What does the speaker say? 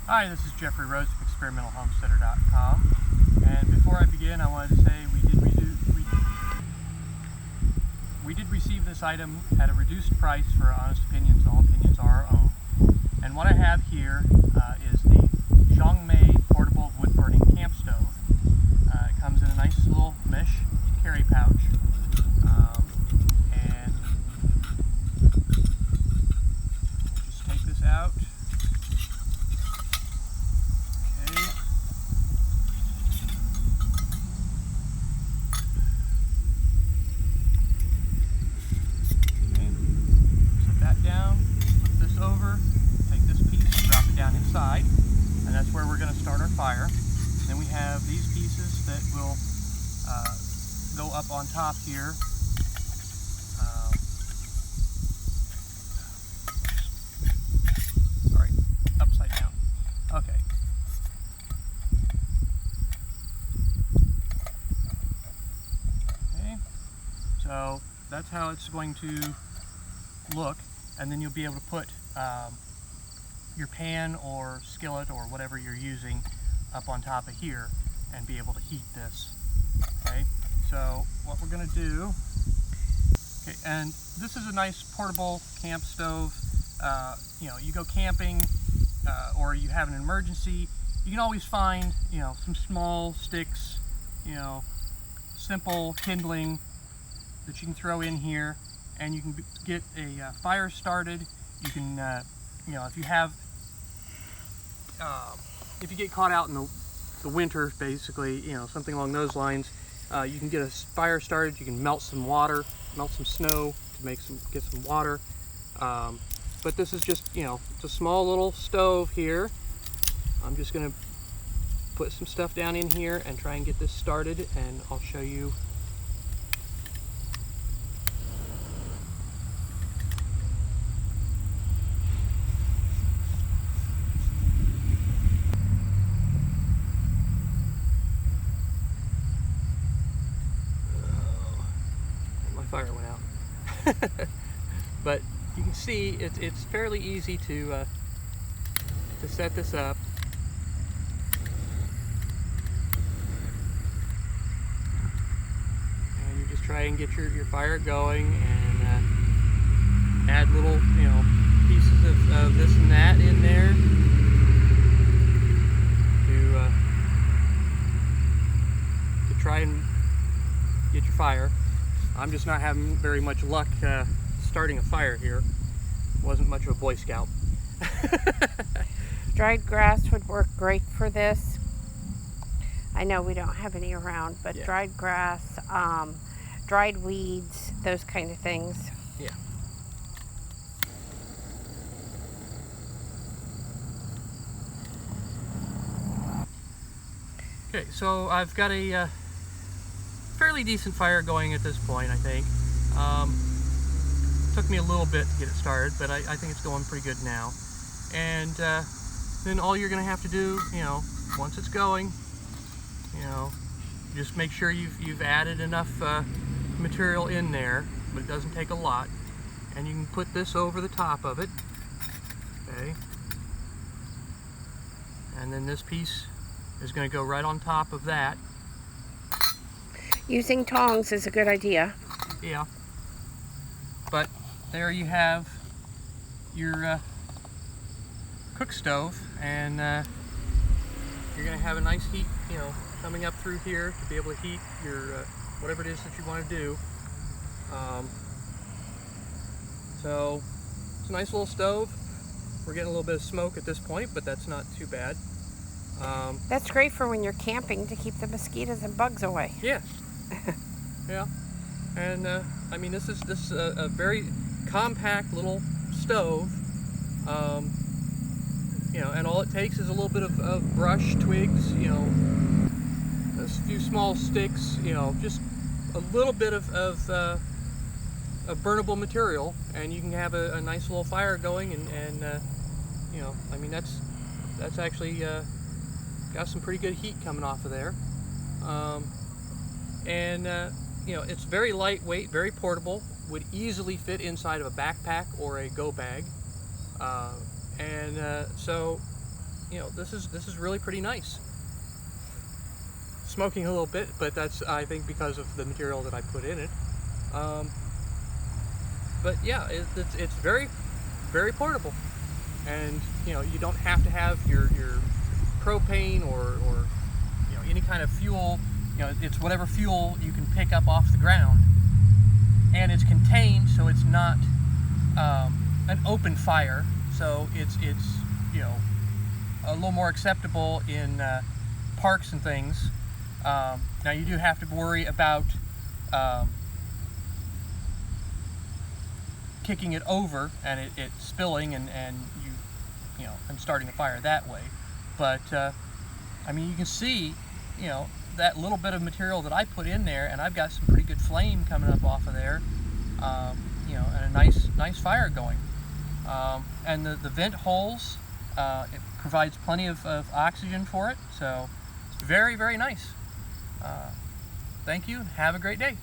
Hi, this is Jeffrey Rose of ExperimentalHomesteader.com, and before I begin, I wanted to say we did receive this item at a reduced price for honest opinions. All opinions are our own. And what I have here is the Zhongmei portable wood-burning camp stove. It comes in a nice little mesh carry pouch, and just take this out. Inside, and that's where we're going to start our fire. Then we have these pieces that will go up on top here. Sorry, upside down. Okay. Okay, so that's how it's going to look, and then you'll be able to put your pan or skillet or whatever you're using up on top of here and be able to heat this. Okay, so what we're going to do, okay, and this is a nice portable camp stove. You know, you go camping or you have an emergency, you can always find, you know, some small sticks, you know, simple kindling that you can throw in here, and you can get a fire started. You can, you know, if you get caught out in the winter, basically, you know, something along those lines, you can get a fire started. You can melt some water, melt some snow to get some water. But this is just, you know, it's a small little stove here. I'm just going to put some stuff down in here and try and get this started, and I'll show you. Fire went out. But you can see it's fairly easy to set this up. And you just try and get your fire going, and add little, you know, pieces of this and that in there to try and get your fire. I'm just not having very much luck starting a fire here. Wasn't much of a Boy Scout. Dried grass would work great for this. I know we don't have any around, but yeah. Dried grass, dried weeds, those kind of things. Yeah. Okay, so I've got a fairly decent fire going at this point, I think. Took me a little bit to get it started, but I think it's going pretty good now. And then all you're going to have to do, you know, once it's going, you know, just make sure you've added enough material in there, but it doesn't take a lot. And you can put this over the top of it. Okay. And then this piece is going to go right on top of that. Using tongs is a good idea. Yeah. But there you have your cook stove, and you're going to have a nice heat, you know, coming up through here to be able to heat your whatever it is that you want to do. So it's a nice little stove. We're getting a little bit of smoke at this point, but that's not too bad. That's great for when you're camping to keep the mosquitoes and bugs away. Yeah. Yeah, and I mean, this is a very compact little stove, you know, and all it takes is a little bit of brush, twigs, you know, a few small sticks, you know, just a little bit of burnable material, and you can have a nice little fire going, and you know, I mean, that's actually got some pretty good heat coming off of there. You know, it's very lightweight, very portable, would easily fit inside of a backpack or a go bag. So you know, this is really pretty nice. Smoking a little bit, but that's, I think, because of the material that I put in it. But yeah, it's very, very portable, and you know, you don't have to have your propane or you know, any kind of fuel. You know, it's whatever fuel you can pick up off the ground, and it's contained, so it's not an open fire. So it's you know, a little more acceptable in parks and things. Now you do have to worry about kicking it over and it spilling and you know, and starting a fire that way. But I mean, you can see, you know, that little bit of material that I put in there, and I've got some pretty good flame coming up off of there, you know, and a nice fire going. And the vent holes, it provides plenty of oxygen for it, so it's very, very nice. Thank you, and have a great day.